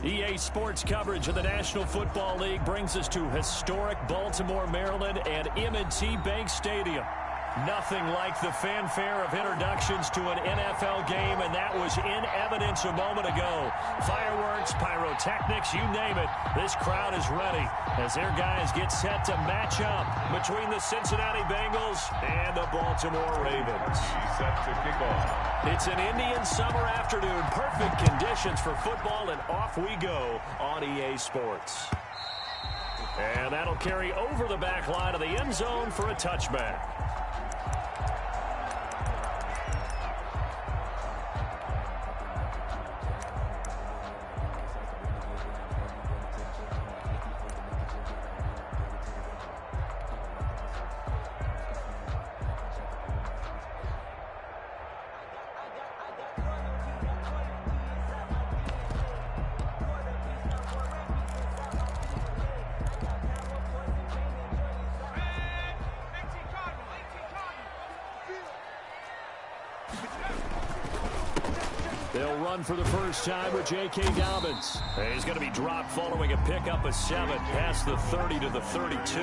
EA Sports coverage of the National Football League brings us to historic Baltimore, Maryland, and M&T Bank Stadium. Nothing like the fanfare of introductions to an NFL game, and that was in evidence a moment ago. Fireworks, pyrotechnics, you name it. This crowd is ready as their guys get set to match up between the Cincinnati Bengals and the Baltimore Ravens. Set to kick off. It's an Indian summer afternoon. Perfect conditions for football, and off we go on EA Sports. And that'll carry over the back line of the end zone for a touchback. They'll run for the first time with J.K. Dobbins. He's going to be dropped following a pickup of 7 past the 30 to the 32.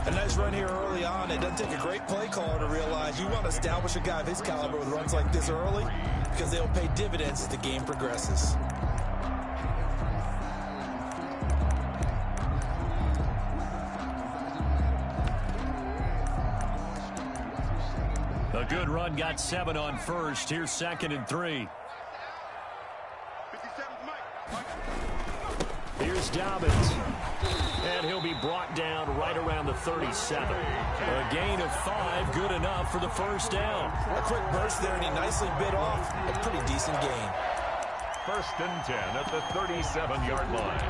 A nice run here early on. It doesn't take a great play caller to realize you want to establish a guy of his caliber with runs like this early because they'll pay dividends as the game progresses. A good run, got 7 on first. Here's 2nd and 3. Here's Dobbins. And he'll be brought down right around the 37. A gain of 5, good enough for the first down. A quick burst there, and he nicely bit off a pretty decent gain. 1st and 10 at the 37-yard line.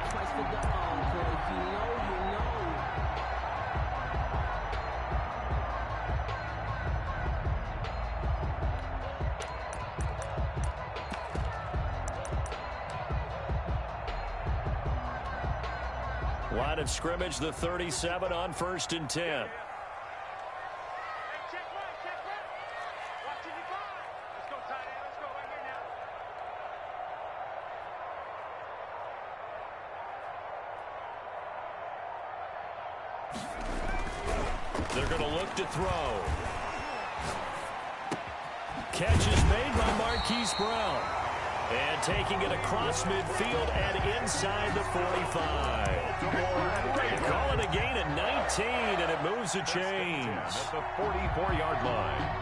Line of scrimmage, the 37 on 1st and 10. They're going to look to throw. Catch is made by Marquise Brown. And taking it across midfield and inside the 45. Call it a gain of 19, and it moves the chains. At the 44-yard line.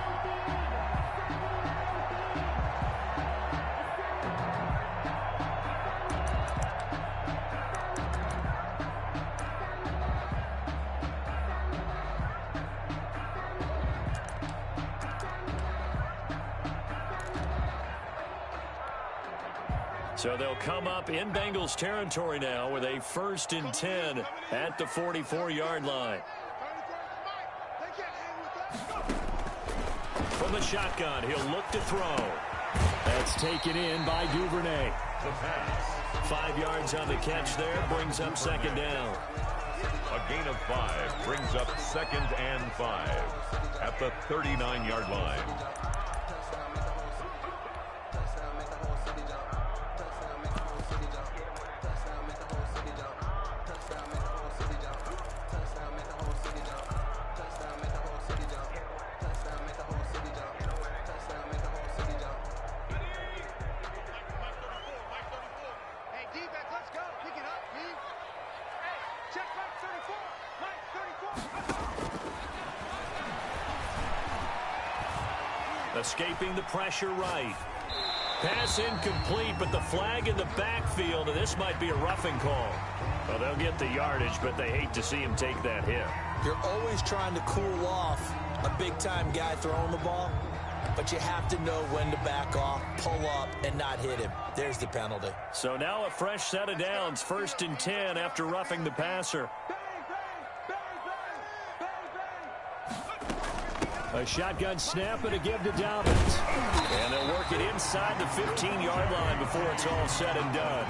So they'll come up in Bengals territory now with a 1st and 10 at the 44-yard line. From the shotgun, he'll look to throw. That's taken in by Duvernay. The pass. 5 yards on the catch there, brings up 2nd down. A gain of 5 brings up 2nd and 5 at the 39-yard line. Escaping the pressure right. Pass incomplete, but the flag in the backfield, and this might be a roughing call. Well, they'll get the yardage, but they hate to see him take that hit. You're always trying to cool off a big-time guy throwing the ball, but you have to know when to back off, pull up, and not hit him. There's the penalty. So now a fresh set of downs, 1st and 10 after roughing the passer. A shotgun snap and a give to Dobbins. And they'll work it inside the 15-yard line before it's all said and done.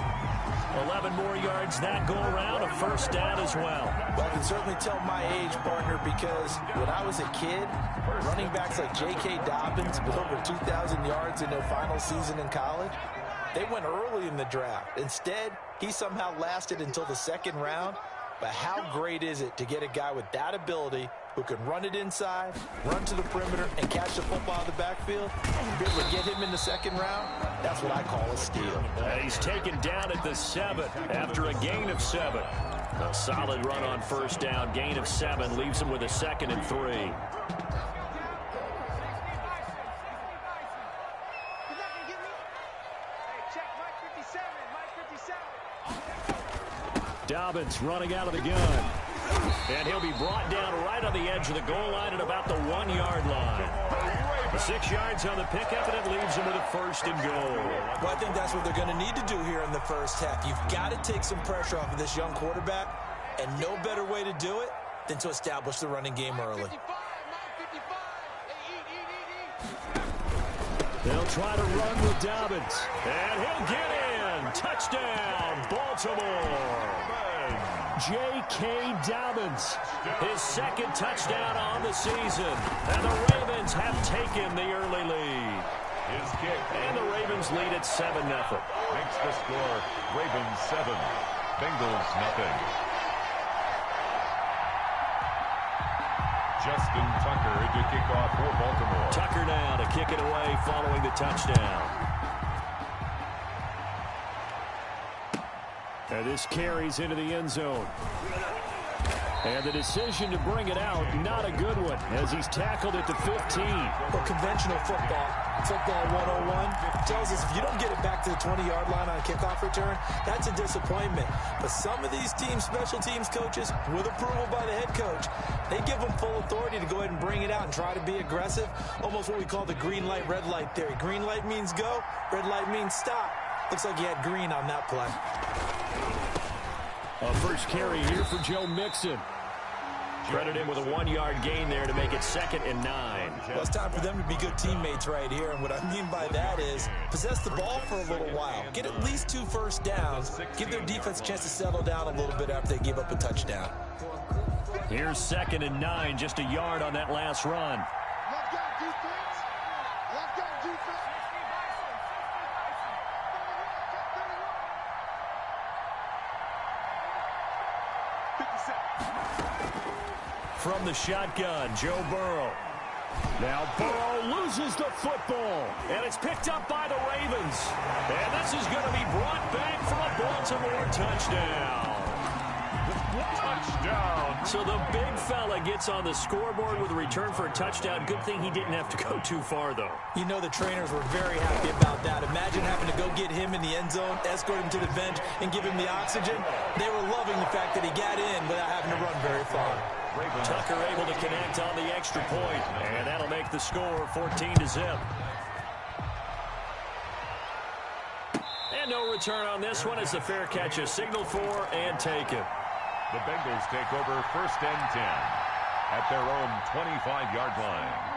11 more yards that go around, a 1st down as well. Well, I can certainly tell my age, partner, because when I was a kid, running backs like J.K. Dobbins with over 2,000 yards in their final season in college, They went early in the draft. Instead, he somehow lasted until the second round. But how great is it to get a guy with that ability who can run it inside, run to the perimeter, and catch the football out of the backfield? Be able to get him in the second round, that's what I call a steal. And he's taken down at the 7 after a gain of 7. A solid run on first down. Gain of 7 leaves him with a 2nd and 3. Dobbins running out of the gun. And he'll be brought down right on the edge of the goal line at about the 1-yard line. The 6 yards on the pickup, and it leaves him with a 1st and goal. Well, I think that's what they're going to need to do here in the first half. You've got to take some pressure off of this young quarterback, and no better way to do it than to establish the running game early. They'll try to run with Dobbins, and he'll get in. Touchdown, Baltimore. J.K. Dobbins, his 2nd touchdown on the season. And the Ravens have taken the early lead. His kick. And the Ravens lead at 7-0. Makes the score Ravens 7, Bengals nothing. Justin Tucker to kick off for Baltimore. Tucker now to kick it away following the touchdown. And this carries into the end zone. And the decision to bring it out, not a good one, as he's tackled at the 15. Well, conventional football 101, tells us if you don't get it back to the 20-yard line on a kickoff return, that's a disappointment. But some of these teams, special teams coaches, with approval by the head coach, they give them full authority to go ahead and bring it out and try to be aggressive, almost what we call the green light, red light theory. Green light means go, red light means stop. Looks like he had green on that play. A first carry here for Joe Mixon. Credit him with a 1-yard gain there to make it 2nd and 9. Well, it's time for them to be good teammates right here. And what I mean by that is possess the ball for a little while. Get at least 2 first downs. Give their defense a chance to settle down a little bit after they give up a touchdown. Here's 2nd and 9, just a yard on that last run. From the shotgun, Joe Burrow. Now Burrow loses the football, and it's picked up by the Ravens. And this is going to be brought back for a Baltimore touchdown. Touchdown. So the big fella gets on the scoreboard with a return for a touchdown. Good thing he didn't have to go too far, though. You know the trainers were very happy about that. Imagine having to go get him in the end zone, escort him to the bench, and give him the oxygen. They were loving the fact that he got in without having to run very far. Tucker able to connect on the extra point, and that'll make the score 14-0. And no return on this one as the fair catch is signaled for and taken. The Bengals take over 1st and 10 at their own 25-yard line.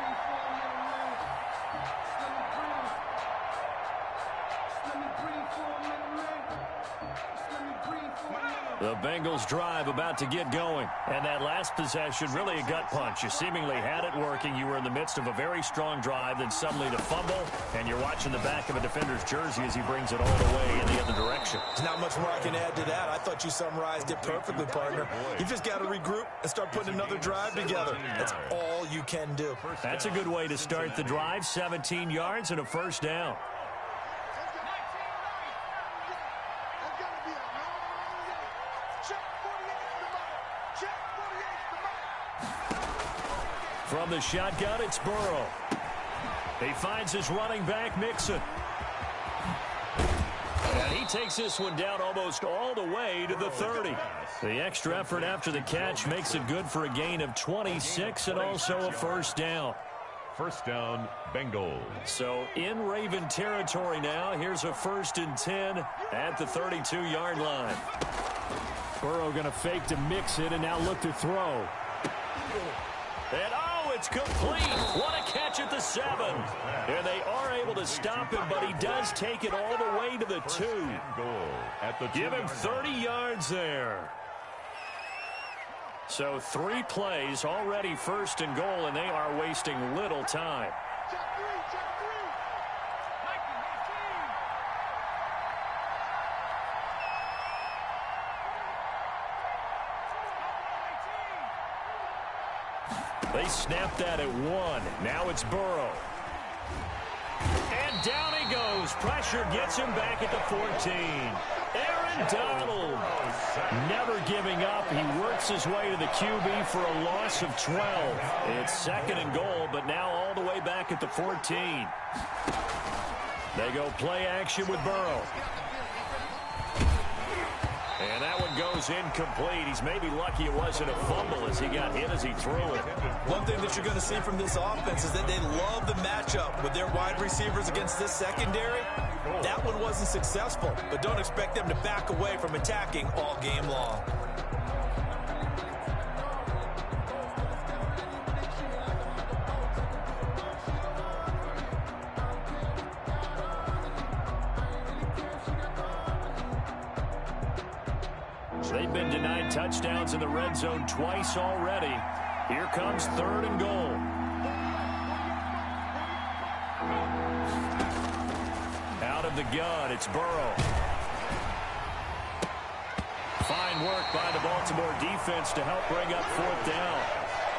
The Bengals drive about to get going. And that last possession, really a gut punch. You seemingly had it working. You were in the midst of a very strong drive, then suddenly the fumble, and you're watching the back of a defender's jersey as he brings it all the way in the other direction. There's not much more I can add to that. I thought you summarized it perfectly, partner. You just got to regroup and start putting another drive together. That's all you can do. That's a good way to start the drive. 17 yards and a first down. From the shotgun, it's Burrow. He finds his running back, Mixon. And he takes this one down almost all the way to the 30. The extra effort after the catch makes it good for a gain of 26 and also a first down. First down, Bengals. So in Raven territory now. Here's a 1st and 10 at the 32-yard line. Burrow going to fake to mix it and now look to throw. And it's complete. What a catch at the 7. And they are able to stop him, but he does take it all the way to the 2. Give him 30 yards there. So 3 plays already 1st and goal, and they are wasting little time. They snapped that at 1. Now it's Burrow. And down he goes. Pressure gets him back at the 14. Aaron Donald never giving up. He works his way to the QB for a loss of 12. It's 2nd and goal, but now all the way back at the 14. They go play action with Burrow. And that one goes incomplete. He's maybe lucky it wasn't a fumble as he got hit as he threw it. One thing that you're going to see from this offense is that they love the matchup with their wide receivers against this secondary. That one wasn't successful, but don't expect them to back away from attacking all game long. They've been denied touchdowns in the red zone twice already. Here comes 3rd and goal. Out of the gun, it's Burrow. Fine work by the Baltimore defense to help bring up 4th down.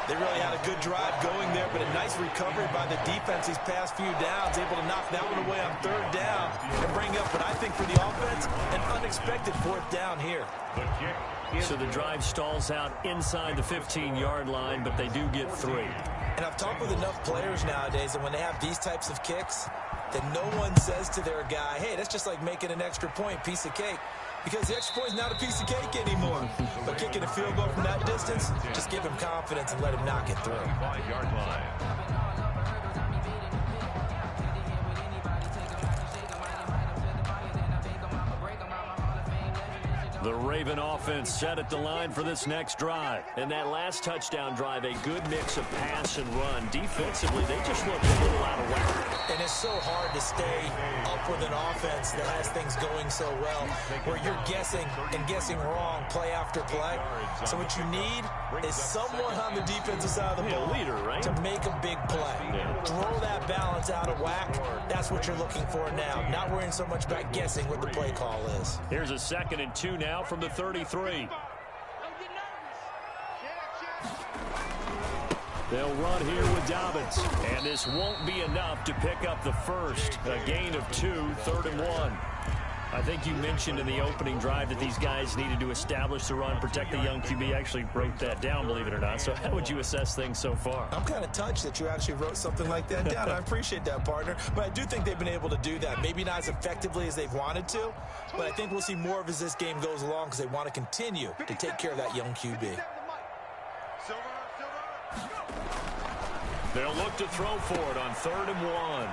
They really had a good drive going there, but a nice recovery by the defense these past few downs, able to knock that one away on 3rd down and bring up what I think for the offense, an unexpected 4th down here. So the drive stalls out inside the 15-yard line, but they do get 3. And I've talked with enough players nowadays, and when they have these types of kicks, that no one says to their guy, hey, that's just like making an extra point, piece of cake. Because the extra point is not a piece of cake anymore. But kicking a field goal from that distance, just give him confidence and let him knock it through. 5-yard line. The Raven offense set at the line for this next drive. And that last touchdown drive, a good mix of pass and run. Defensively, they just looked a little out of whack. And it's so hard to stay up with an offense that has things going so well, where you're guessing and guessing wrong play after play. So what you need is someone on the defensive side of the ball leader, right? to make a big play. Throw that balance out of whack. That's what you're looking for now. Not worrying so much about guessing what the play call is. Here's a 2nd and 2 now from the 33. They'll run here with Dobbins. And this won't be enough to pick up the first. A gain of 2, 3rd and 1. I think you mentioned in the opening drive that these guys needed to establish the run, protect the young QB. Actually wrote that down, believe it or not. So how would you assess things so far? I'm kind of touched that you actually wrote something like that down. I appreciate that, partner. But I do think they've been able to do that. Maybe not as effectively as they've wanted to, but I think we'll see more of as this game goes along because they want to continue to take care of that young QB. They'll look to throw for it on 3rd and 1.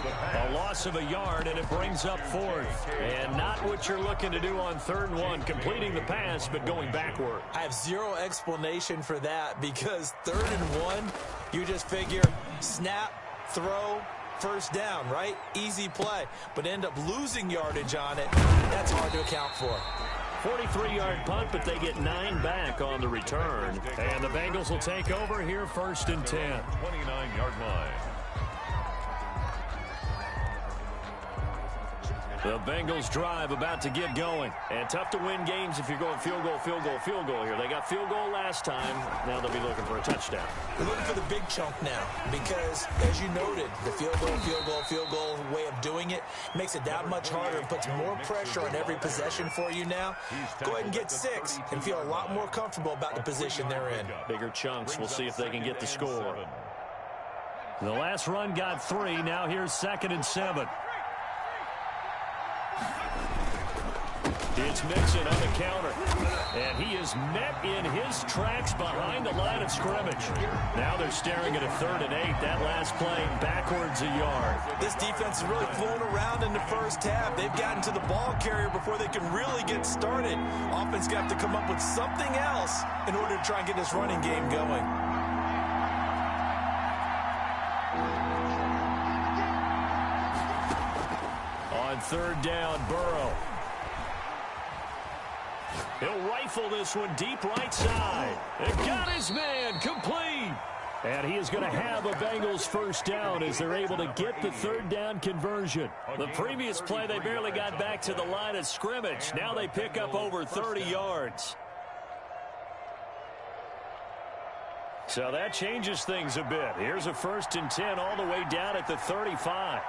A loss of a yard, and it brings up 4th. And not what you're looking to do on 3rd and 1, completing the pass, but going backward. I have zero explanation for that because 3rd and 1, you just figure snap, throw, 1st down, right? Easy play, but end up losing yardage on it. That's hard to account for. 43-yard punt, but they get 9 back on the return. And the Bengals will take over here 1st and 10. 29-yard line. The Bengals drive about to get going. And tough to win games if you're going field goal, field goal, field goal here. They got field goal last time. Now they'll be looking for a touchdown. They're looking for the big chunk now because, as you noted, the field goal way of doing it makes it that much harder and puts more pressure on every possession for you now. Go ahead and get 6 and feel a lot more comfortable about the position they're in. Bigger chunks. We'll see if they can get the score. The last run got 3. Now here's 2nd and 7. It's Mixon on the counter. And he is met in his tracks behind the line of scrimmage. Now they're staring at a 3rd and 8. That last play backwards a yard. This defense is really flown around in the first half. They've gotten to the ball carrier before they can really get started. Offense got to come up with something else in order to try and get this running game going. On 3rd down, Burrow. He'll rifle this one deep right side. And got his man complete. And he is going to have a Bengals 1st down as they're able to get the 3rd down conversion. The previous play, they barely got back to the line of scrimmage. Now they pick up over 30 yards. So that changes things a bit. Here's a 1st and 10 all the way down at the 35.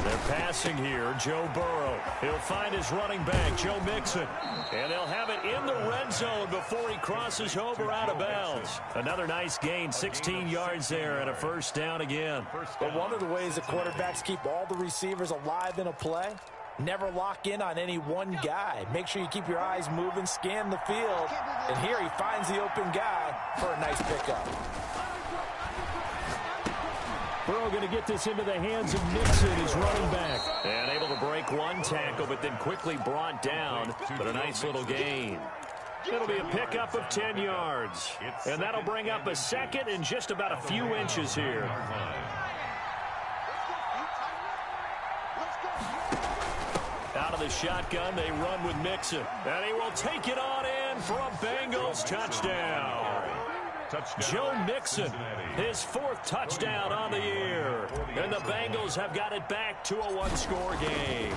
They're passing here. Joe Burrow. He'll find his running back, Joe Mixon. And they'll have it in the red zone before he crosses over out of bounds. Another nice gain, 16 yards there, and a 1st down again. But one of the ways that quarterbacks keep all the receivers alive in a play, never lock in on any one guy. Make sure you keep your eyes moving, scan the field. And here he finds the open guy for a nice pickup. Burrow going to get this into the hands of Mixon, his running back. And able to break one tackle, but then quickly brought down. But a nice little gain. It'll be a pickup of 10 yards. And that'll bring up a 2nd and just about a few inches here. Out of the shotgun, they run with Mixon. And he will take it on in for a Bengals touchdown. Joe Mixon, his 4th touchdown on the year. And the Bengals have got it back to a one-score game.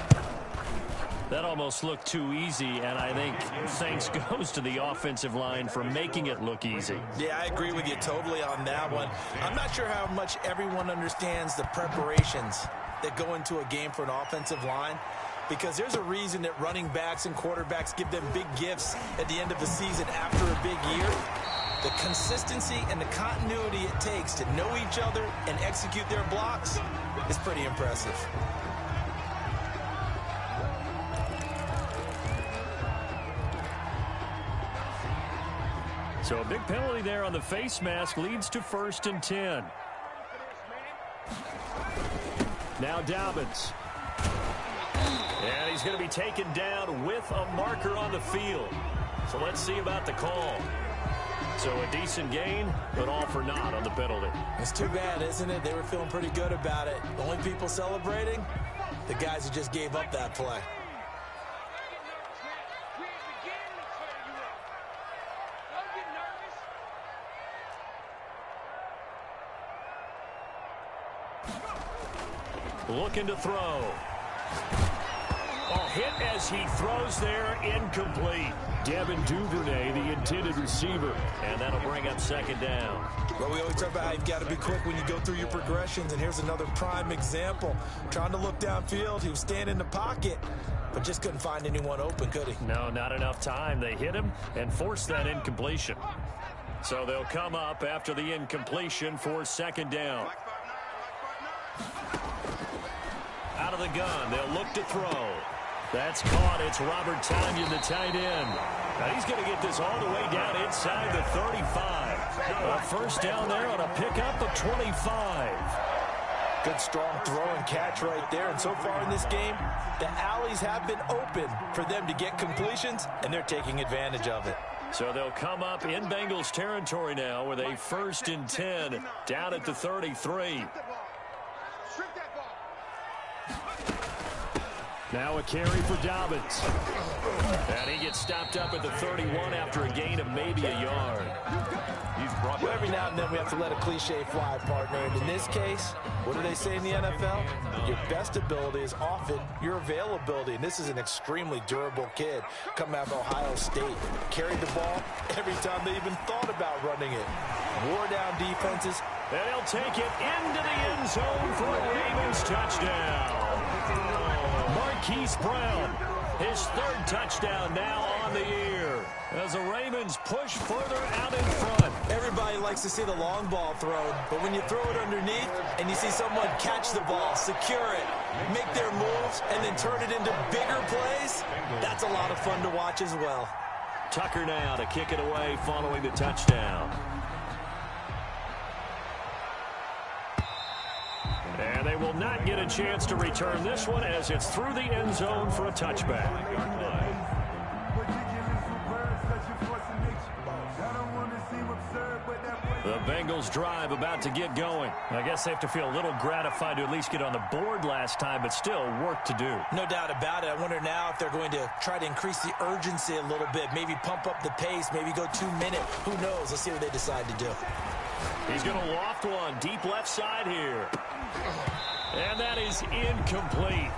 That almost looked too easy, and I think thanks goes to the offensive line for making it look easy. Yeah, I agree with you totally on that one. I'm not sure how much everyone understands the preparations that go into a game for an offensive line, because there's a reason that running backs and quarterbacks give them big gifts at the end of the season after a big year. The consistency and the continuity it takes to know each other and execute their blocks is pretty impressive. So a big penalty there on the face mask leads to 1st and 10. Now Dobbins. And he's going to be taken down with a marker on the field. So let's see about the call. So a decent gain, but all for naught on the penalty. It's too bad, isn't it? They were feeling pretty good about it. The only people celebrating, the guys who just gave up that play. Looking to throw. A hit as he throws there, incomplete. Devin Duvernay, the intended receiver. And that'll bring up 2nd down. Well, we always talk about how you've got to be quick when you go through your progressions, and here's another prime example. Trying to look downfield, he was standing in the pocket, but just couldn't find anyone open, could he? No, not enough time. They hit him and forced that incompletion. So they'll come up after the incompletion for 2nd down. Out of the gun, they'll look to throw. That's caught. It's Robert Tonyan, the tight end. Now he's going to get this all the way down inside the 35. A 1st down there on a pickup of 25. Good strong throw and catch right there. And so far in this game, the alleys have been open for them to get completions, and they're taking advantage of it. So they'll come up in Bengals territory now with a 1st and 10 down at the 33. Now a carry for Dobbins. And he gets stopped up at the 31 after a gain of maybe a yard. Well, every now and then we have to let a cliche fly, partner. And in this case, what do they say in the NFL? Your best ability is often your availability. And this is an extremely durable kid coming out of Ohio State. Carried the ball every time they even thought about running it. Wore down defenses. And he'll take it into the end zone for a Ravens touchdown. Marquise Brown, his 3rd touchdown now on the year, as the Ravens push further out in front. Everybody likes to see the long ball thrown, but when you throw it underneath and you see someone catch the ball, secure it, make their moves, and then turn it into bigger plays, that's a lot of fun to watch as well. Tucker now to kick it away following the touchdown. And they will not get a chance to return this one as it's through the end zone for a touchback. The Bengals drive about to get going. I guess they have to feel a little gratified to at least get on the board last time, but still work to do. No doubt about it. I wonder now if they're going to try to increase the urgency a little bit, maybe pump up the pace, maybe go 2 minutes. Who knows? Let's see what they decide to do. He's going to loft one deep left side here. And that is incomplete.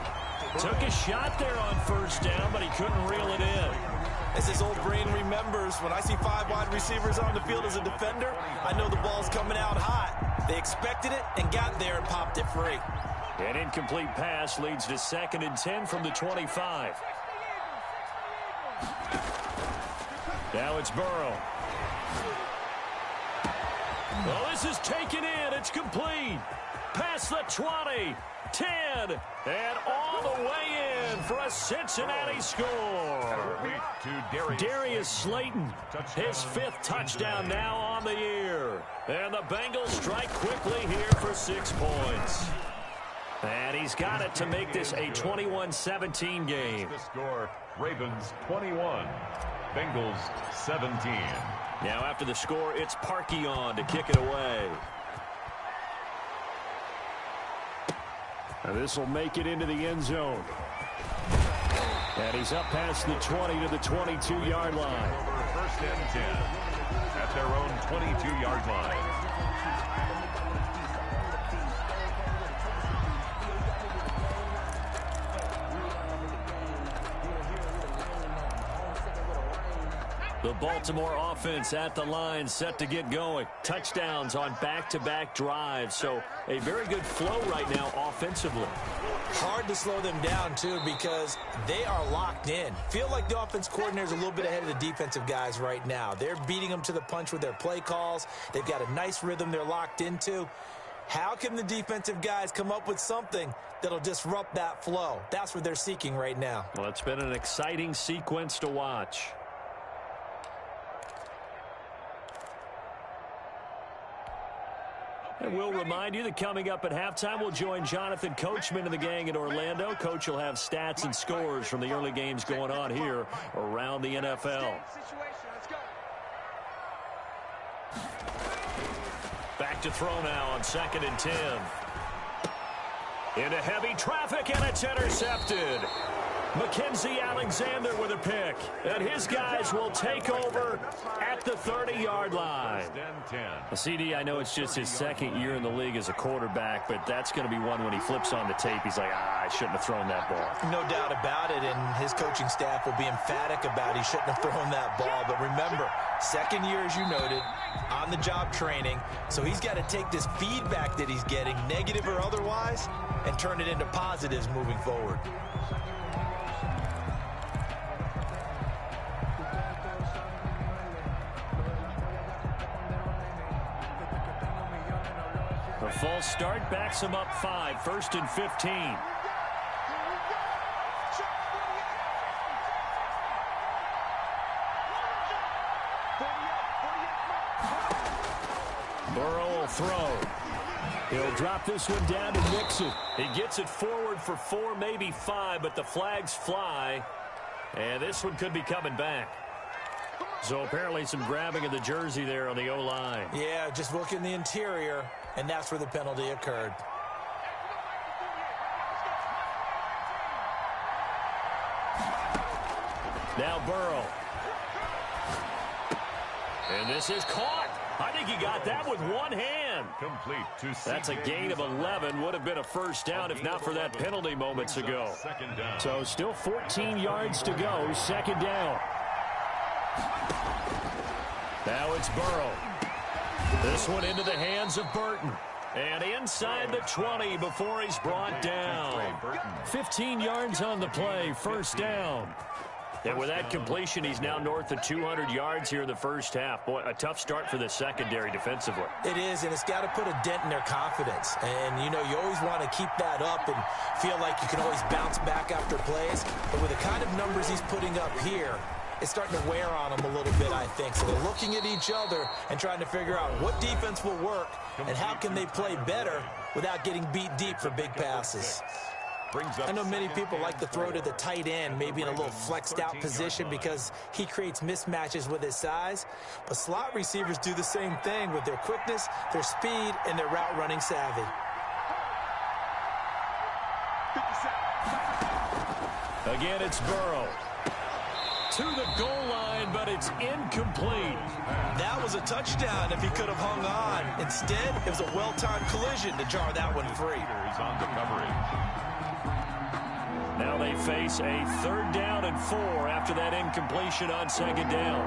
Took a shot there on 1st down, but he couldn't reel it in. As his old brain remembers, when I see 5 wide receivers on the field as a defender, I know the ball's coming out hot. They expected it and got there and popped it free. An incomplete pass leads to 2nd and 10 from the 25. Now it's Burrow. Well, this is taken in. It's complete. Past the 20, 10, and all the way in for a Cincinnati score. Darius Slayton, his 5th touchdown now on the year. And the Bengals strike quickly here for 6 points. And he's got it to make this a 21-17 game. The score, Ravens 21, Bengals 17. Now after the score, it's Parkey on to kick it away. And this will make it into the end zone. And he's up past the 20 to the 22-yard line. 1st and 10 at their own 22-yard line. The Baltimore offense at the line, set to get going. Touchdowns on back-to-back drives, so a very good flow right now offensively. Hard to slow them down, too, because they are locked in. Feel like the offense coordinator's a little bit ahead of the defensive guys right now. They're beating them to the punch with their play calls. They've got a nice rhythm they're locked into. How can the defensive guys come up with something that'll disrupt that flow? That's what they're seeking right now. Well, it's been an exciting sequence to watch. And we'll remind you that coming up at halftime, we'll join Jonathan Coachman and the gang in Orlando. Coach will have stats and scores from the early games going on here around the NFL. Back to throw now on 2nd and 10. Into heavy traffic, and it's intercepted. Mackenzie Alexander with a pick. And his guys will take over at the 30-yard line. CD, I know it's just his 2nd year in the league as a quarterback, but that's going to be one when he flips on the tape. He's like, I shouldn't have thrown that ball. No doubt about it, and his coaching staff will be emphatic about he shouldn't have thrown that ball. But remember, 2nd year, as you noted, on-the-job training. So he's got to take this feedback that he's getting, negative or otherwise, and turn it into positives moving forward. The false start backs him up 5, 1st and 15. Burrow will throw. He'll drop this one down to Mixon. He gets it forward for 4, maybe 5, but the flags fly. And this one could be coming back. So apparently some grabbing of the jersey there on the O-line. Yeah, just look in the interior, and that's where the penalty occurred. Now Burrow. And this is caught. I think he got that with one hand. Complete to That's a gain of 11. Would have been a first down if not for that penalty moments ago. So still 14 yards to go. 2nd down. Now it's Burrow. This one into the hands of Burton. And inside the 20 before he's brought down. 15 yards on the play. 1st down. And with that completion, he's now north of 200 yards here in the 1st half. Boy, a tough start for the secondary defensively. It is, and it's got to put a dent in their confidence. And, you know, you always want to keep that up and feel like you can always bounce back after plays. But with the kind of numbers he's putting up here, it's starting to wear on them a little bit, I think. So they're looking at each other and trying to figure out what defense will work and how can they play better without getting beat deep for big passes. I know many people like to throw to the tight end, maybe in a little flexed out position because he creates mismatches with his size. But slot receivers do the same thing with their quickness, their speed, and their route running savvy. Again, it's Burrow. To the goal line, but it's incomplete. That was a touchdown if he could have hung on. Instead, it was a well-timed collision to jar that one free. He's on the coverage. Now they face a 3rd down and 4 after that incompletion on 2nd down.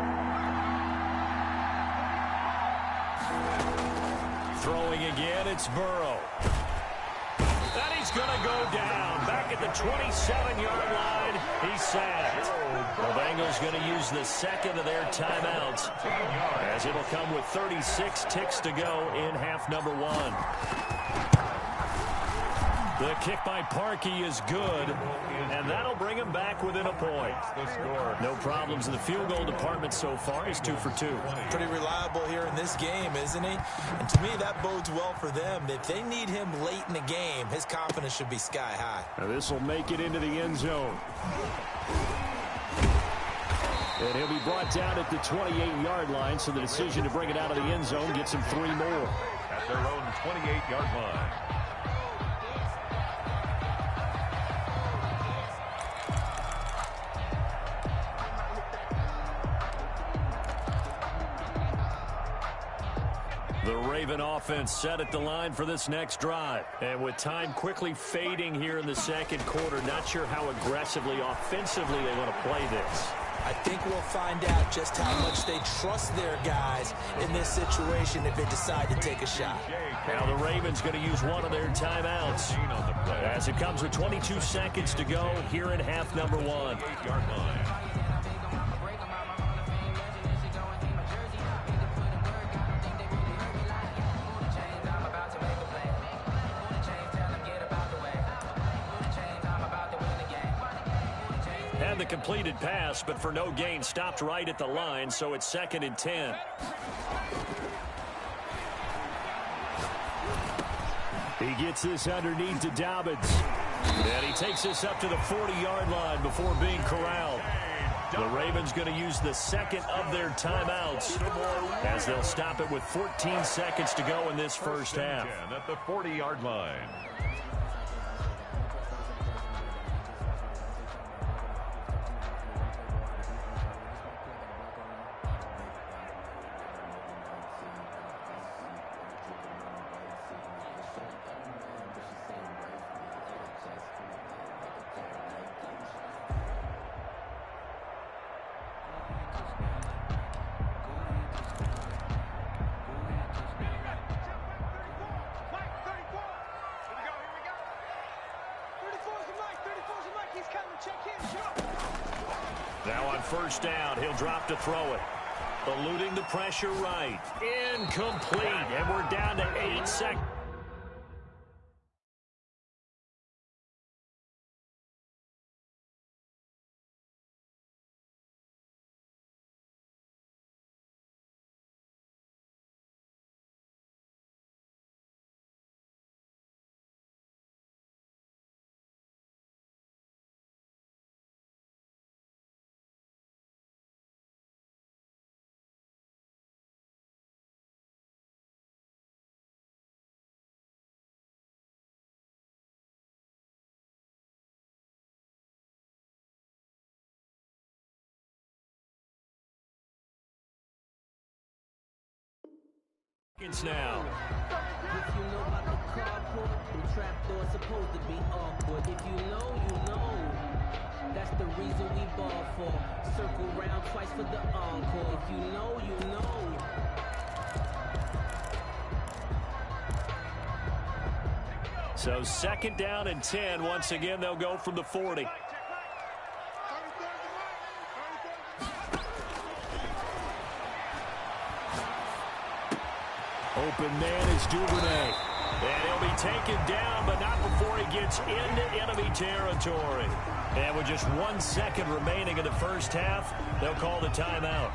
Throwing again, it's Burrow. And he's going to go down. Back at the 27-yard line, he's sacked. The Bengals going to use the 2nd of their timeouts, as it'll come with 36 ticks to go in half number 1. The kick by Parkey is good, and that'll bring him back within a point. No problems in the field goal department so far. He's 2 for 2. Pretty reliable here in this game, isn't he? And to me, that bodes well for them. If they need him late in the game, his confidence should be sky high. Now this will make it into the end zone. And he'll be brought down at the 28-yard line, so the decision to bring it out of the end zone gets him 3 more. At their own 28-yard line. The Raven offense set at the line for this next drive. And with time quickly fading here in the 2nd quarter, not sure how aggressively, offensively they want to play this. I think we'll find out just how much they trust their guys in this situation if they decide to take a shot. Now the Ravens going to use one of their timeouts as it comes with 22 seconds to go here in half number 1. The completed pass, but for no gain, stopped right at the line, so it's 2nd and 10. He gets this underneath to Dobbins, and he takes this up to the 40-yard line before being corralled. The Ravens going to use the 2nd of their timeouts as they'll stop it with 14 seconds to go in this first half. At the 40-yard line. Now on 1st down, he'll drop to throw it. Eluding the pressure right. Incomplete. And we're down to 8 seconds. Now. If you know about the carport, the trapdoor supposed to be awkward. If you know, you know. That's the reason we ball for. Circle round twice for the encore. If you know, you know. So 2nd down and 10. Once again, they'll go from the 40. Open man is Duvernay. And he'll be taken down, but not before he gets into enemy territory. And with just 1 second remaining in the first half, they'll call the timeout.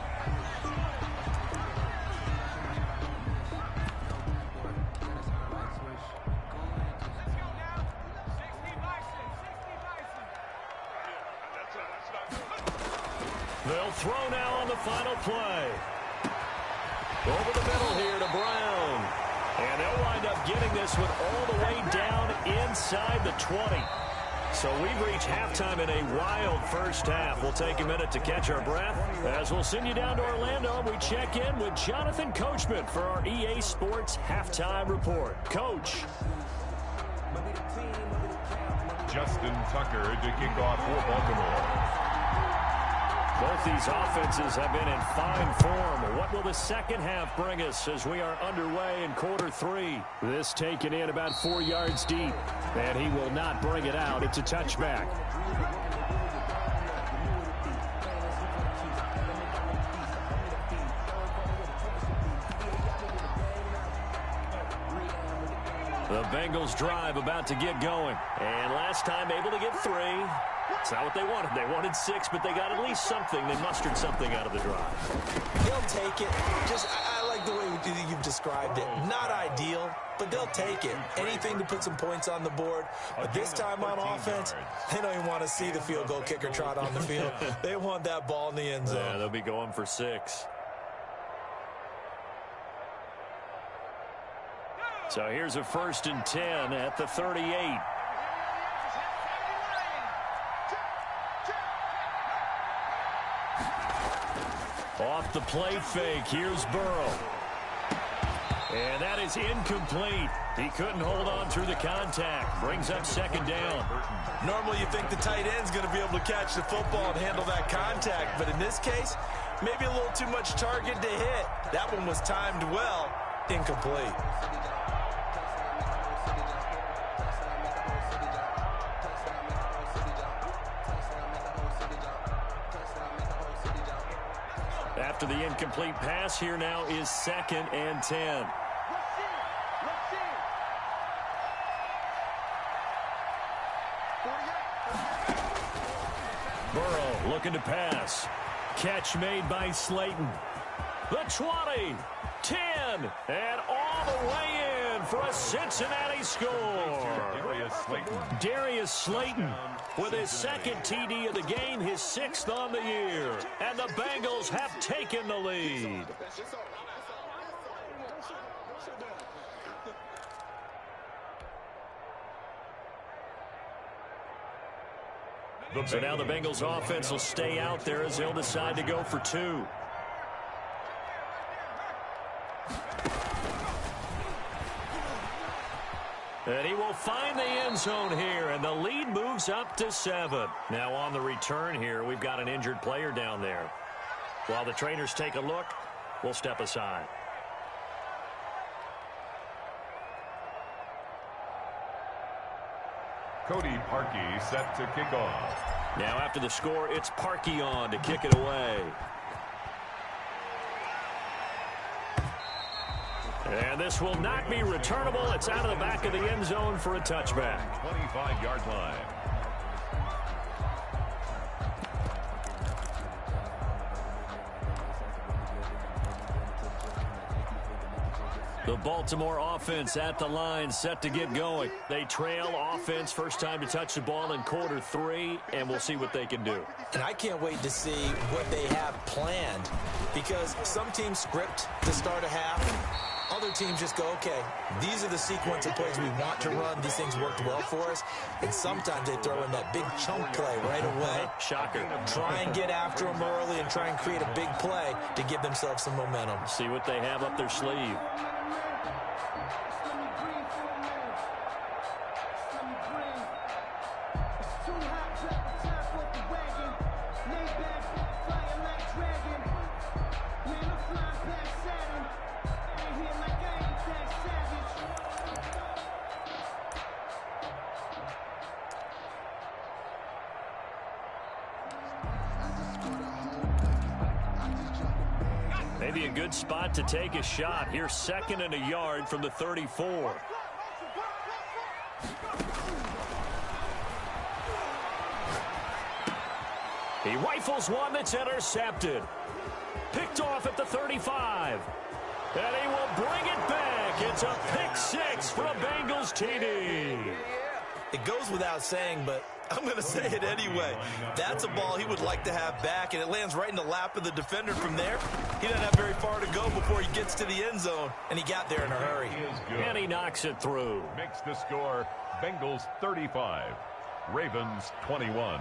They'll throw now on the final play. Over the middle here to Brown. And they'll wind up getting this one all the way down inside the 20. So we've reached halftime in a wild first half. We'll take a minute to catch our breath as we'll send you down to Orlando. We check in with Jonathan Coachman for our EA Sports Halftime Report. Coach. Justin Tucker to kick off for Baltimore. Both these offenses have been in fine form. What will the second half bring us as we are underway in quarter 3? This taken in about 4 yards deep, and he will not bring it out. It's a touchback. The Bengals drive about to get going. And last time able to get 3. It's not what they wanted. They wanted 6, but they got at least something. They mustered something out of the drive. They'll take it. I like the way you've described it. Not ideal, but they'll take it. Anything to put some points on the board. But this time on offense, they don't even want to see the field goal kicker trot on the field. They want that ball in the end zone. Yeah, they'll be going for 6. So here's a 1st and 10 at the 38. Off the play fake, here's Burrow. And that is incomplete. He couldn't hold on through the contact. Brings up 2nd down. Normally you think the tight end's going to be able to catch the football and handle that contact. But in this case, maybe a little too much target to hit. That one was timed well. Incomplete. After the incomplete pass, here now is 2nd and 10. Burrow looking to pass. Catch made by Slayton. The 20, 10, and all the way in for a Cincinnati score. Darius Slayton with his 2nd TD of the game, his 6th on the year. And the Bengals have taken the lead. So now the Bengals offense will stay out there as they'll decide to go for 2. And he will find the end zone here, and the lead moves up to 7. Now on the return here, we've got an injured player down there. While the trainers take a look, we'll step aside. Cody Parkey set to kick off. Now after the score, it's Parkey on to kick it away. And this will not be returnable. It's out of the back of the end zone for a touchback. 25-yard line. The Baltimore offense at the line, set to get going. They trail offense, first time to touch the ball in quarter 3, and we'll see what they can do. And I can't wait to see what they have planned, because some teams script to start a half. Other teams just go, okay, these are the sequence of plays we want to run. These things worked well for us. And sometimes they throw in that big chunk play right away. Shocker. Try and get after them early and try and create a big play to give themselves some momentum. See what they have up their sleeve. Maybe a good spot to take a shot. Here's 2nd and a yard from the 34. He rifles one that's intercepted. Picked off at the 35. And he will bring it back. It's a pick 6 for a Bengals TD. It goes without saying, but I'm going to say it anyway. That's a ball he would like to have back, and it lands right in the lap of the defender from there. He doesn't have very far to go before he gets to the end zone, and he got there in a hurry. And he knocks it through. Makes the score Bengals 35, Ravens 21.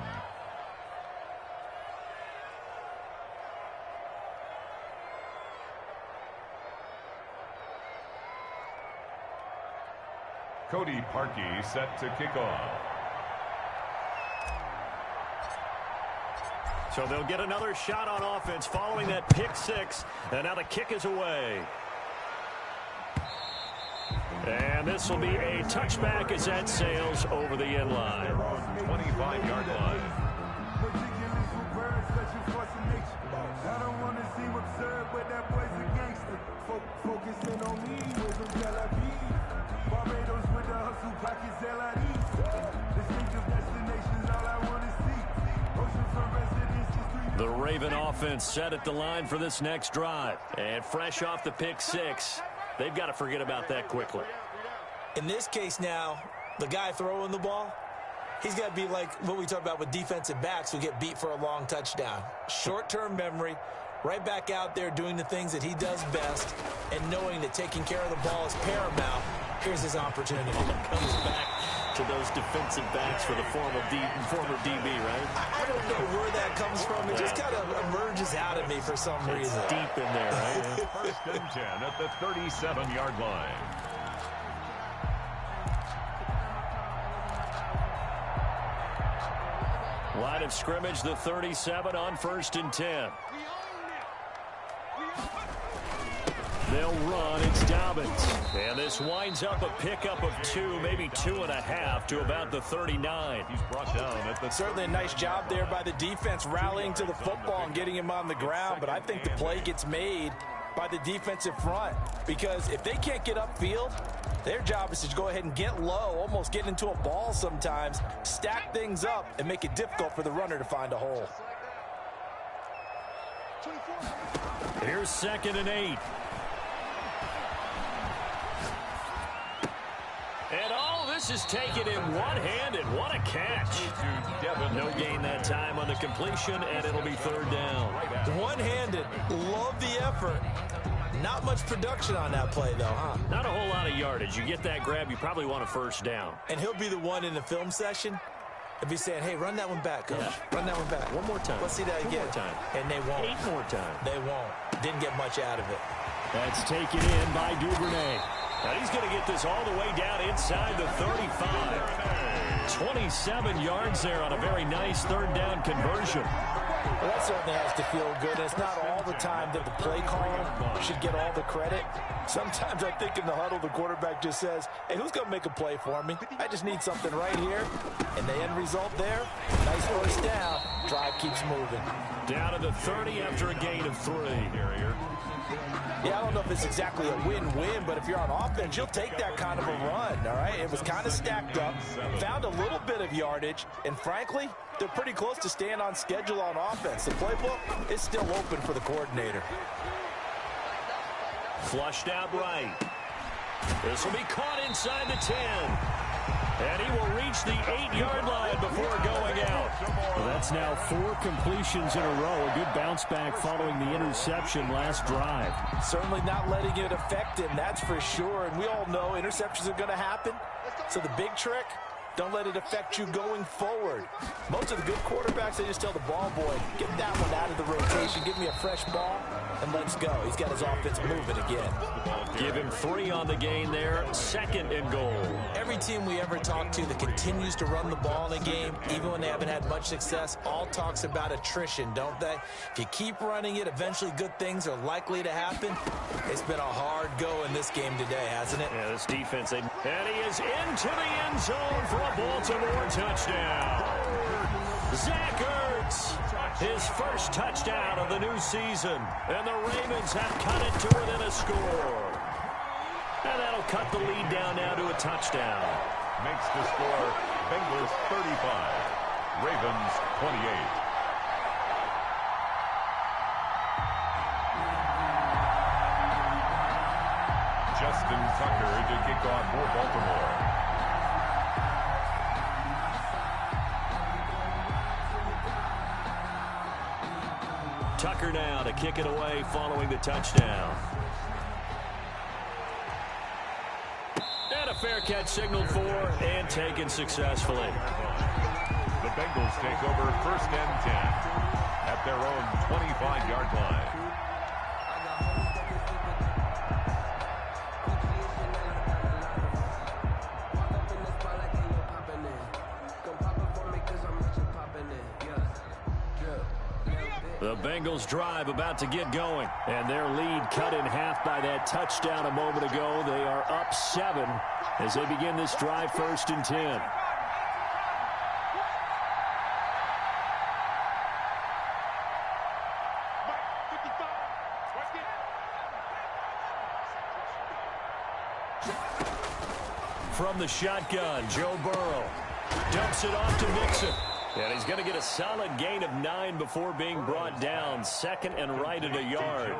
Cody Parkey set to kick off. So they'll get another shot on offense following that pick six. And now the kick is away. And this will be a touchback as that sails over the end line. 25-yard line. The Raven offense set at the line for this next drive. And fresh off the pick six, they've got to forget about that quickly. In this case now, the guy throwing the ball, he's got to be like what we talk about with defensive backs who get beat for a long touchdown. Short-term memory, right back out there doing the things that he does best, and knowing that taking care of the ball is paramount. Here's his opportunity. Comes back to those defensive backs for the former DB, right? I don't know where that comes from. It just kind of emerges out of me for some reason. It's deep in there, right? First and 10 at the 37-yard line. Line of scrimmage, the 37 on 1st and 10. They'll run. It's Dobbins. And this winds up a pickup of 2, maybe 2.5 to about the 39. He's brought down at the... Certainly a nice job there by the defense rallying to the football and getting him on the ground. But I think the play gets made by the defensive front, because if they can't get upfield, their job is to go ahead and get low, almost get into a ball sometimes, stack things up, and make it difficult for the runner to find a hole. Here's 2nd and 8. And all this is taken in one-handed. What a catch. No gain that time on the completion, and it'll be 3rd down. One-handed. Love the effort. Not much production on that play, though, huh? Not a whole lot of yardage. You get that grab, you probably want a 1st down. And he'll be the one in the film session. He'll be saying, hey, run that one back, coach. Yeah. Run that one back. One more time. Let's see that again. 1 more time. And they won't. 8 more times. They won't. Didn't get much out of it. That's taken in by Duvernay. Now he's going to get this all the way down inside the 35. 27 yards there on a very nice 3rd down conversion. Well, that certainly has to feel good. It's not all the time that the play caller should get all the credit. Sometimes I think in the huddle, the quarterback just says, hey, who's going to make a play for me? I just need something right here. And the end result there, nice 1st down. Drive keeps moving. Down to the 30 after a gain of 3. Yeah, I don't know if it's exactly a win-win, but if you're on offense, you'll take that kind of a run, all right? It was kind of stacked up, found a little bit of yardage, and frankly, they're pretty close to staying on schedule on offense. The playbook is still open for the coordinator. Flushed out right. This will be caught inside the 10. And he will reach the 8-yard line before going out. Well, that's now 4 completions in a row. A good bounce back following the interception last drive. Certainly not letting it affect him, that's for sure. And we all know interceptions are going to happen. So the big trick, don't let it affect you going forward. Most of the good quarterbacks, they just tell the ball boy, get that one out of the rotation, give me a fresh ball, and let's go. He's got his offense moving again. Give him 3 on the gain there, 2nd and goal. Every team we ever talk to that continues to run the ball in a game, even when they haven't had much success, all talks about attrition, don't they? If you keep running it, eventually good things are likely to happen. It's been a hard go in this game today, hasn't it? Yeah, this defense, and he is into the end zone for a Baltimore touchdown. Zach Ertz, his first touchdown of the new season. And the Ravens have cut it to within a score. And that'll cut the lead down now to a touchdown. Makes the score Bengals 35, Ravens 28. Justin Tucker to kick off for Baltimore. Tucker now to kick it away following the touchdown. And a fair catch signaled for and taken successfully. The Bengals take over 1st and 10 at their own 25-yard line. The Bengals drive about to get going. And their lead cut in half by that touchdown a moment ago. They are up 7 as they begin this drive 1st and 10. From the shotgun, Joe Burrow dumps it off to Mixon. And he's going to get a solid gain of 9 before being brought down. 2nd and right at a yard.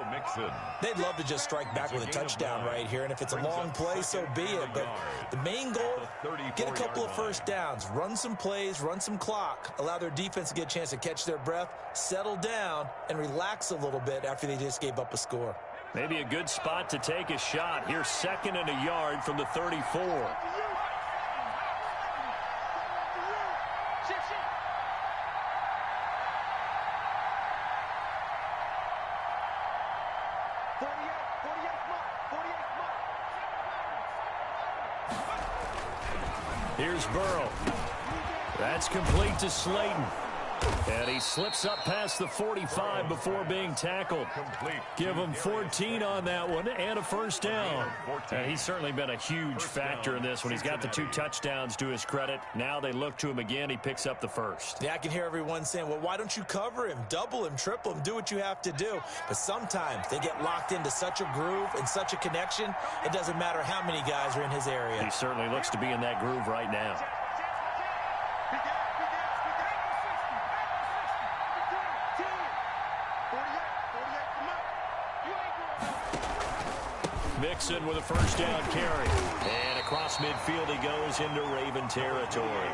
They'd love to just strike back with a touchdown right here. And if it's a long play, so be it. But the main goal, get a couple of first downs. Run some plays, run some clock. Allow their defense to get a chance to catch their breath, settle down, and relax a little bit after they just gave up a score. Maybe a good spot to take a shot. Here's 2nd and a yard from the 34. Here's Burrow. That's complete to Slayton. And he slips up past the 45 before being tackled. Give him 14 on that one and a first down. And he's certainly been a huge factor in this when he's got the 2 touchdowns to his credit. Now they look to him again. He picks up the first. Yeah, I can hear everyone saying, well, why don't you cover him, double him, triple him, do what you have to do. But sometimes they get locked into such a groove and such a connection, it doesn't matter how many guys are in his area. He certainly looks to be in that groove right now. Mixon with a first down carry. And across midfield he goes into Raven territory.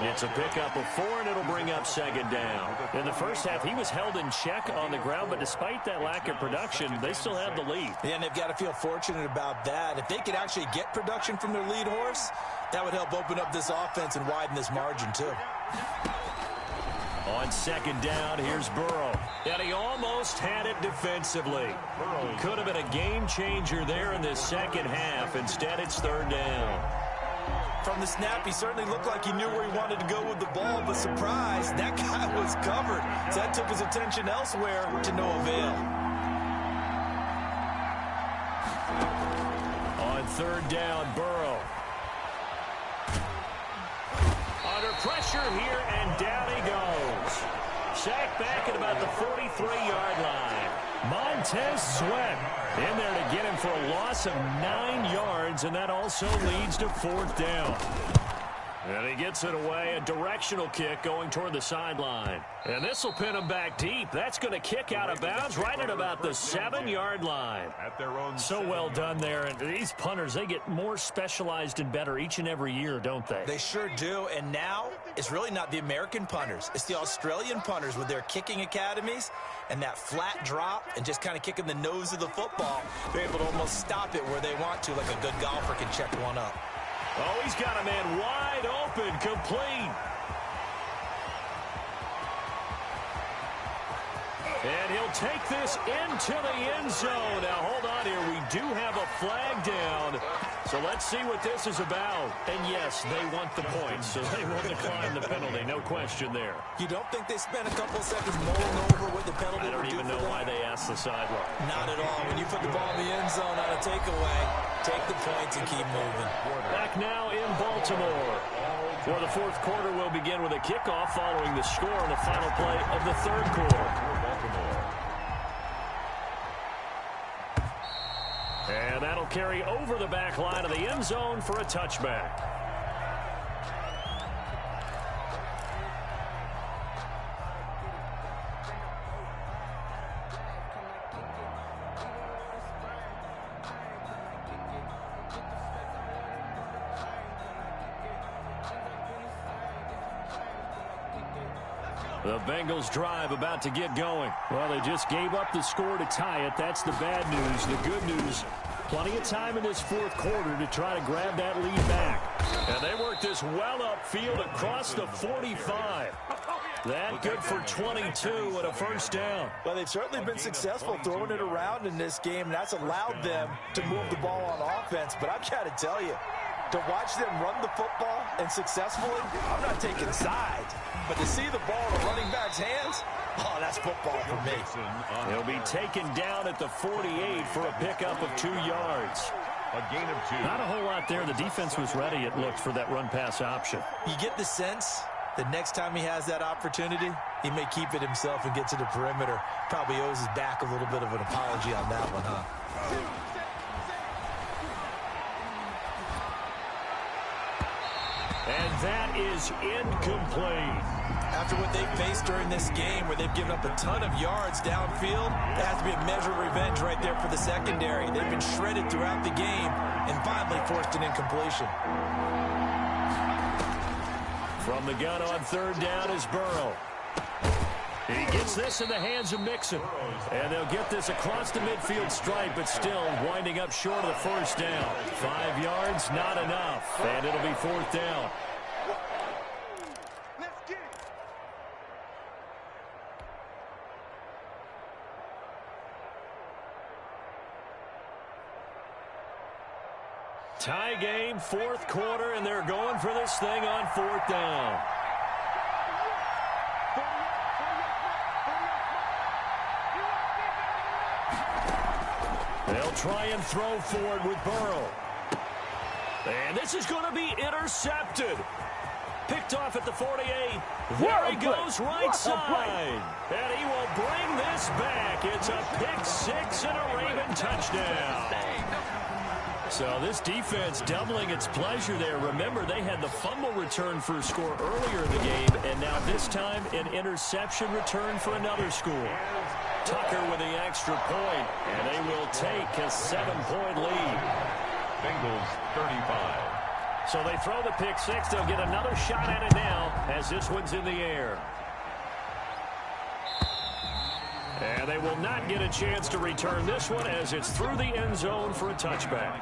It's a pickup of 4, and it'll bring up 2nd down. In the first half, he was held in check on the ground, but despite that lack of production, they still have the lead. Yeah, and they've got to feel fortunate about that. If they could actually get production from their lead horse, that would help open up this offense and widen this margin, too. On 2nd down, here's Burrow. And he almost had it defensively. Could have been a game changer there in this second half. Instead, it's 3rd down. From the snap, he certainly looked like he knew where he wanted to go with the ball, but surprise, that guy was covered. So that took his attention elsewhere to no avail. On 3rd down, Burrow. Under pressure here, and down he goes. Sacked back at about the 43-yard line. Montez Sweat in there to get him for a loss of 9 yards, and that also leads to 4th down. And he gets it away, a directional kick going toward the sideline. And this will pin him back deep. That's going to kick out of bounds right at about the 7-yard line. So well done there. And these punters, they get more specialized and better each and every year, don't they? They sure do. And now it's really not the American punters. It's the Australian punters with their kicking academies and that flat drop and just kind of kicking the nose of the football. They're able to almost stop it where they want to, like a good golfer can check one up. Oh, he's got a man wide open, complete. And he'll take this into the end zone. Now, hold on here. We do have a flag down. So let's see what this is about. And, yes, they want the points, so they will decline the penalty. No question there. You don't think they spent a couple seconds mulling over what the penalty I don't even know why they asked the sideline. Not at all. When you put the ball in the end zone on a takeaway, take the points and keep moving. Back now in Baltimore. For the 4th quarter, we'll begin with a kickoff following the score on the final play of the 3rd quarter. And that'll carry over the back line of the end zone for a touchback. The Bengals drive about to get going. Well, they just gave up the score to tie it. That's the bad news. The good news, plenty of time in this 4th quarter to try to grab that lead back. And they work this well upfield across the 45. That good for 22 and a first down. Well, they've certainly been successful throwing it around in this game, and that's allowed them to move the ball on offense. But I've got to tell you, To watch them run the football and successfully, I'm not taking sides. But to see the ball in a running back's hands, oh, that's football for me. He'll be taken down at the 48 for a pickup of 2 yards. A gain of 2. Not a whole lot there. The defense was ready, it looked, for that run-pass option. You get the sense that next time he has that opportunity, he may keep it himself and get to the perimeter. Probably owes his back a little bit of an apology on that one, huh? And that is incomplete. After what they've faced during this game, where they've given up a ton of yards downfield, there has to be a measure of revenge right there for the secondary. They've been shredded throughout the game and finally forced an incompletion. From the gun on 3rd down is Burrow. He gets this in the hands of Mixon. And they'll get this across the midfield stripe, but still winding up short of the 1st down. 5 yards, not enough. And it'll be 4th down. Tie game, 4th quarter, and they're going for this thing on 4th down. They'll try and throw forward with Burrow. And this is going to be intercepted. Picked off at the 48. There he goes, right side. And he will bring this back. It's a pick 6 and a Raven touchdown. So this defense doubling its pleasure there. Remember, they had the fumble return for a score earlier in the game, and now this time an interception return for another score. Tucker with the extra point, and they will take a 7-point lead. Bengals 35. So they throw the pick 6. They'll get another shot at it now as this one's in the air. And they will not get a chance to return this one as it's through the end zone for a touchback.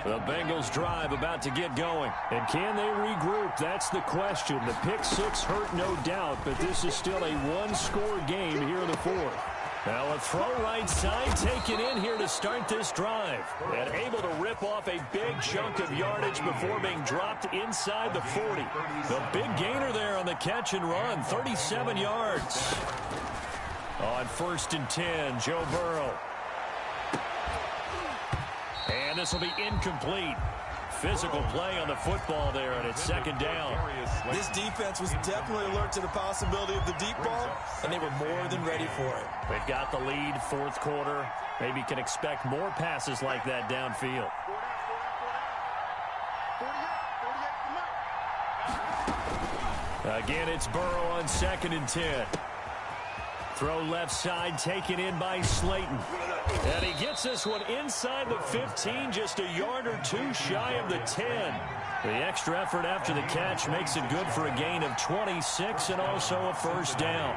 The Bengals drive about to get going. And can they regroup? That's the question. The pick 6 hurt, no doubt, but this is still a one-score game here in the 4th. Now a throw right side taken in here to start this drive. And able to rip off a big chunk of yardage before being dropped inside the 40. The big gainer there on the catch and run, 37 yards. On 1st and 10, Joe Burrow. And this will be incomplete. Physical play on the football there, and it's 2nd down. This defense was definitely alert to the possibility of the deep ball, and they were more than ready for it. They've got the lead, 4th quarter. Maybe can expect more passes like that downfield. Again, it's Burrow on 2nd and 10. Throw left side taken in by Slayton. And he gets this one inside the 15, just a yard or 2 shy of the 10. The extra effort after the catch makes it good for a gain of 26 and also a 1st down.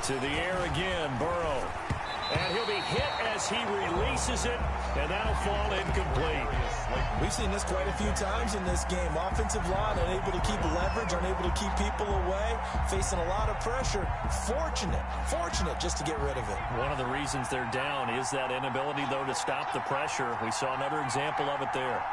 To the air again, Burrow. And he'll be hit as he releases it, and that'll fall incomplete. We've seen this quite a few times in this game. Offensive line unable to keep leverage, unable to keep people away, facing a lot of pressure. Fortunate just to get rid of it. One of the reasons they're down is that inability, though, to stop the pressure. We saw another example of it there.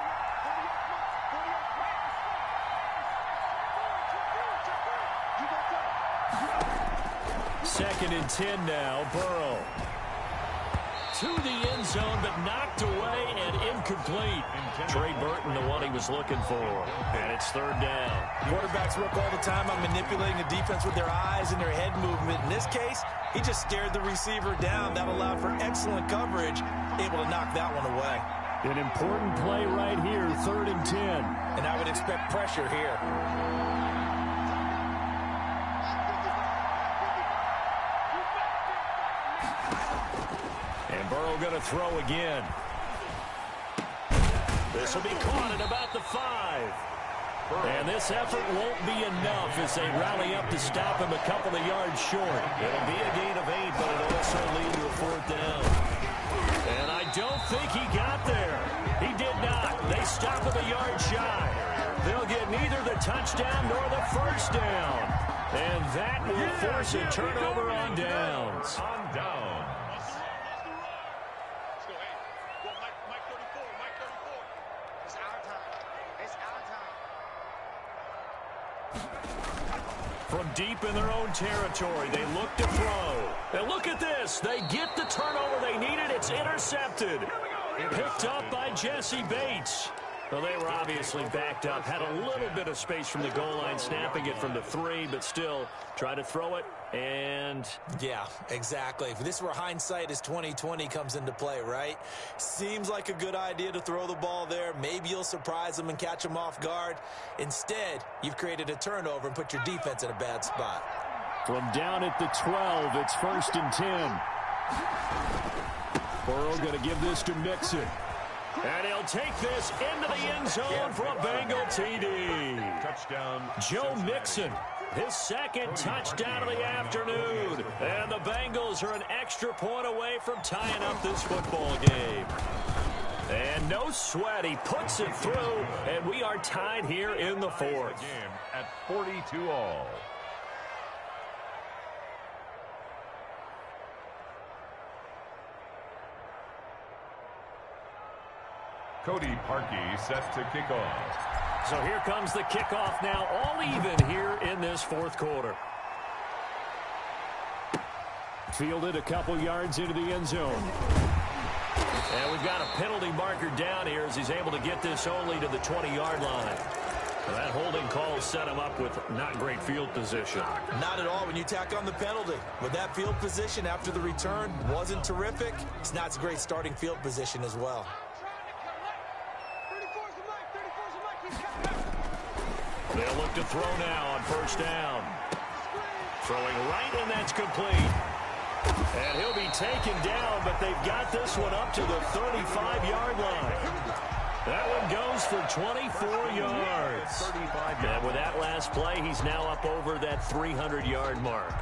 Second and 10 now, Burrow. To the end zone, but knocked away and incomplete. Trey Burton, the one he was looking for. And it's 3rd down. Quarterbacks work all the time on manipulating the defense with their eyes and their head movement. In this case, he just stared the receiver down. That allowed for excellent coverage, able to knock that one away. An important play right here, 3rd and 10. And I would expect pressure here. Burrow going to throw again. This will be caught at about the 5. And this effort won't be enough as they rally up to stop him a couple of yards short. It'll be a gain of 8, but it'll also lead to a 4th down. And I don't think he got there. He did not. They stop him a yard shy. They'll get neither the touchdown nor the first down. And that will force a turnover on downs. On downs. From deep in their own territory, they look to throw. And look at this. They get the turnover they needed. It's intercepted. Picked up by Jesse Bates. Well, they were obviously backed up. Had a little bit of space from the goal line, snapping it from the 3, but still try to throw it. And yeah, exactly. If this were hindsight as 2020 comes into play, right? Seems like a good idea to throw the ball there. Maybe you'll surprise them and catch them off guard. Instead, you've created a turnover and put your defense in a bad spot. From down at the 12, it's 1st and 10. Burrow going to give this to Mixon. And he'll take this into the end zone for a Bengal TD. Touchdown. Joe Mixon, his 2nd touchdown of the afternoon. And the Bengals are an extra point away from tying up this football game. And no sweat, he puts it through, and we are tied here in the 4th. Game at 42-all. Cody Parkey set to kick off. So here comes the kickoff now, all even here in this 4th quarter. Fielded a couple yards into the end zone. And we've got a penalty marker down here as he's able to get this only to the 20-yard line. That holding call set him up with not great field position. Not at all when you tack on the penalty. With that field position after the return wasn't terrific, it's not a great starting field position as well. They'll look to throw now on 1st down. Throwing right, and that's complete. And he'll be taken down, but they've got this one up to the 35-yard line. That one goes for 24 yards. And with that last play, he's now up over that 300-yard mark.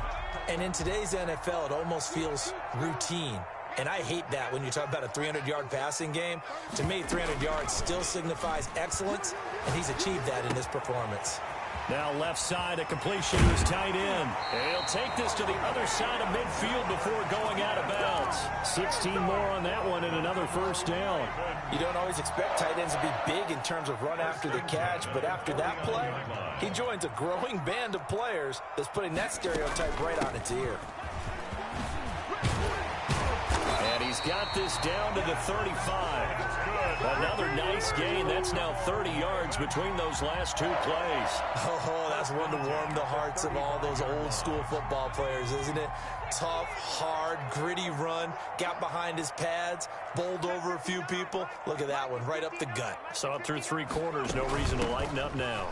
And in today's NFL, it almost feels routine. And I hate that when you talk about a 300-yard passing game. To me, 300 yards still signifies excellence, and he's achieved that in this performance. Now left side, a completion to his tight end. And he'll take this to the other side of midfield before going out of bounds. 16 more on that one and another 1st down. You don't always expect tight ends to be big in terms of run after the catch, but after that play, he joins a growing band of players that's putting that stereotype right on its ear. And he's got this down to the 35. Another nice gain. That's now 30 yards between those last 2 plays. Oh, that's one to warm the hearts of all those old school football players, isn't it? Tough, hard, gritty run. Got behind his pads, bowled over a few people. Look at that one, right up the gut. Saw it through 3 quarters. No reason to lighten up now.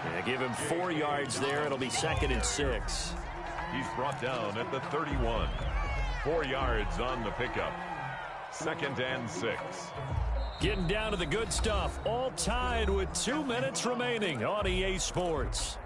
Yeah, give him 4 yards there. It'll be 2nd and 6. He's brought down at the 31. 4 yards on the pickup. 2nd and 6. Getting down to the good stuff. All tied with 2 minutes remaining on EA Sports.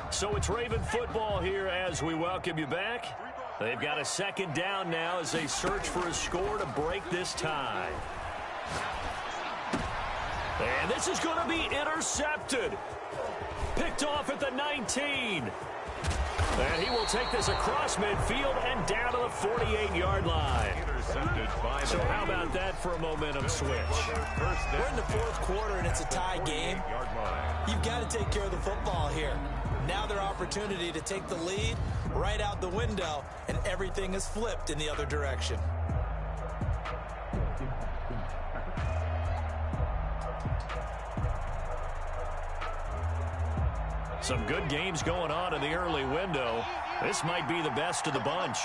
So it's Raven football here as we welcome you back. They've got a 2nd down now as they search for a score to break this tie. And this is going to be intercepted. Picked off at the 19. And he will take this across midfield and down to the 48-yard line. So how about that for a momentum switch? We're in the 4th quarter and it's a tie game. You've got to take care of the football here. Now their opportunity to take the lead right out the window, and everything is flipped in the other direction. Some good games going on in the early window. This might be the best of the bunch.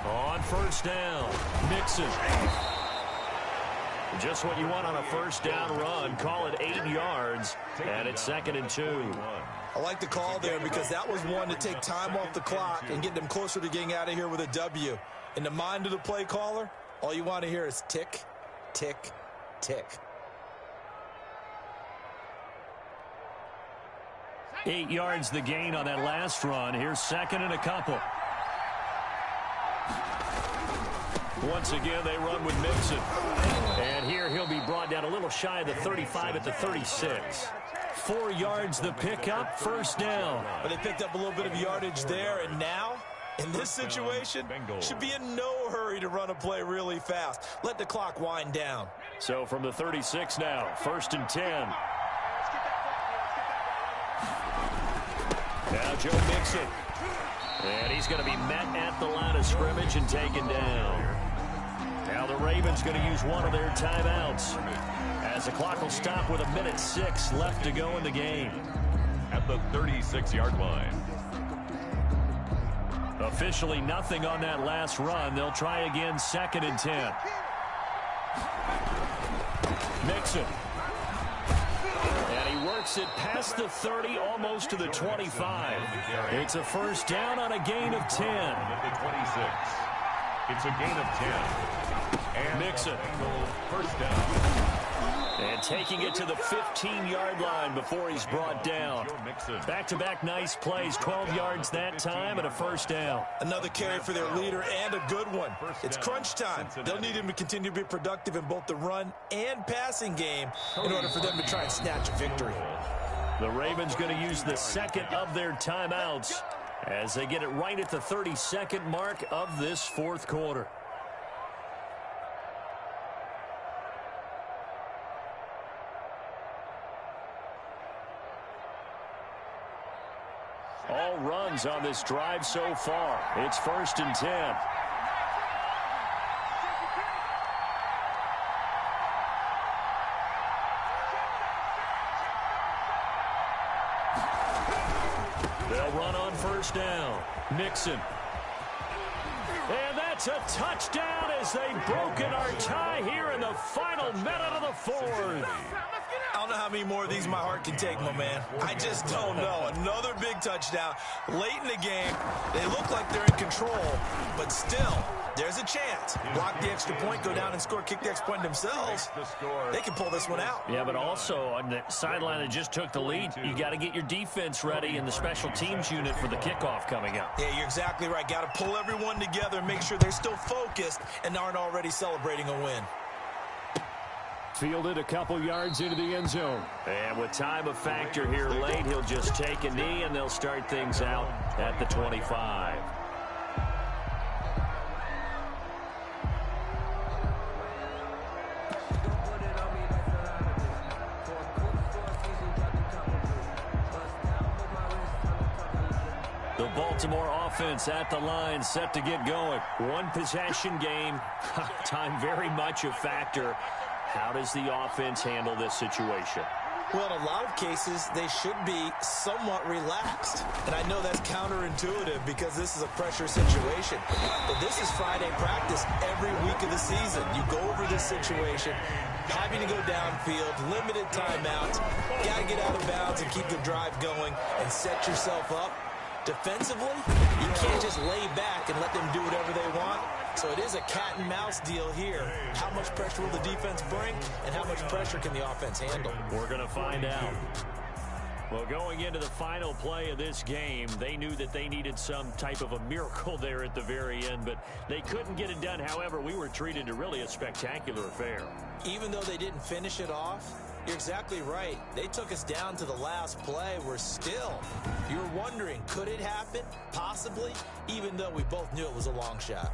On first down, Mixon. Just what you want on a first down run. Call it 8 yards, and it's 2nd and 2. I like the call there because that was one to take time off the clock and get them closer to getting out of here with a W. In the mind of the play caller, all you want to hear is tick, tick, tick. 8 yards the gain on that last run. Here's 2nd and a couple. Once again, they run with Mixon. And here he'll be brought down a little shy of the 35 at the 36. 4 yards the pickup, first down. But they picked up a little bit of yardage there, and now, in this situation, should be in no hurry to run a play really fast. Let the clock wind down. So from the 36 now, 1st and 10. Now Joe Mixon. And he's going to be met at the line of scrimmage and taken down. Now the Ravens going to use one of their timeouts, as the clock will stop with 1:06 left to go in the game. At the 36-yard line. Officially nothing on that last run. They'll try again, 2nd and 10. Mixon. And he works it past the 30, almost to the 25. It's a first down on a gain of 10. At the 26. It's a gain of 10. And Mixon. First down. And taking it to the 15-yard line before he's brought down. Back-to-back nice plays, 12 yards that time and a first down. Another carry for their leader and a good one. It's crunch time. They'll need him to continue to be productive in both the run and passing game in order for them to try and snatch a victory. The Ravens going to use the 2nd of their timeouts as they get it right at the 32nd mark of this 4th quarter. All runs on this drive so far. It's 1st and 10. They'll run on first down. Mixon. And that's a touchdown as they've broken our tie here in the final minute of the 4th. I don't know how many more of these my heart can take, my man. I just don't know. Another big touchdown late in the game. They look like they're in control, but still, there's a chance. Block the extra point, go down and score, kick the extra point themselves. They can pull this one out. Yeah, but also on the sideline that just took the lead, you got to get your defense ready in the special teams unit for the kickoff coming up. Yeah, you're exactly right. Got to pull everyone together and make sure they're still focused and aren't already celebrating a win. Fielded a couple yards into the end zone. And with time a factor here late, he'll just take a knee and they'll start things out at the 25. The Baltimore offense at the line, set to get going. One possession game. Time very much a factor. How does the offense handle this situation? Well, in a lot of cases, they should be somewhat relaxed. And I know that's counterintuitive because this is a pressure situation. But this is Friday practice every week of the season. You go over this situation, having to go downfield, limited timeouts, got to get out of bounds and keep the drive going and set yourself up. Defensively, you can't just lay back and let them do whatever they want. So it is a cat and mouse deal here. How much pressure will the defense bring, and how much pressure can the offense handle? We're going to find out. Well, going into the final play of this game, they knew that they needed some type of a miracle there at the very end, but they couldn't get it done. However, we were treated to really a spectacular affair. Even though they didn't finish it off, you're exactly right. They took us down to the last play. We're still, you're wondering, could it happen? Possibly, even though we both knew it was a long shot.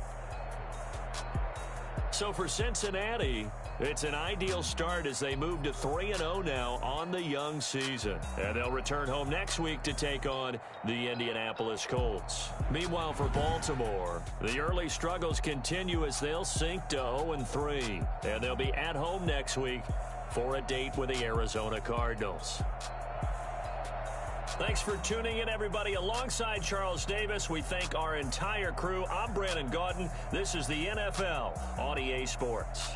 So for Cincinnati, it's an ideal start as they move to 3-0 now on the young season. And they'll return home next week to take on the Indianapolis Colts. Meanwhile, for Baltimore, the early struggles continue as they'll sink to 0-3. And they'll be at home next week for a date with the Arizona Cardinals. Thanks for tuning in, everybody. Alongside Charles Davis, we thank our entire crew. I'm Brandon Gaudin. This is the NFL on EA Sports.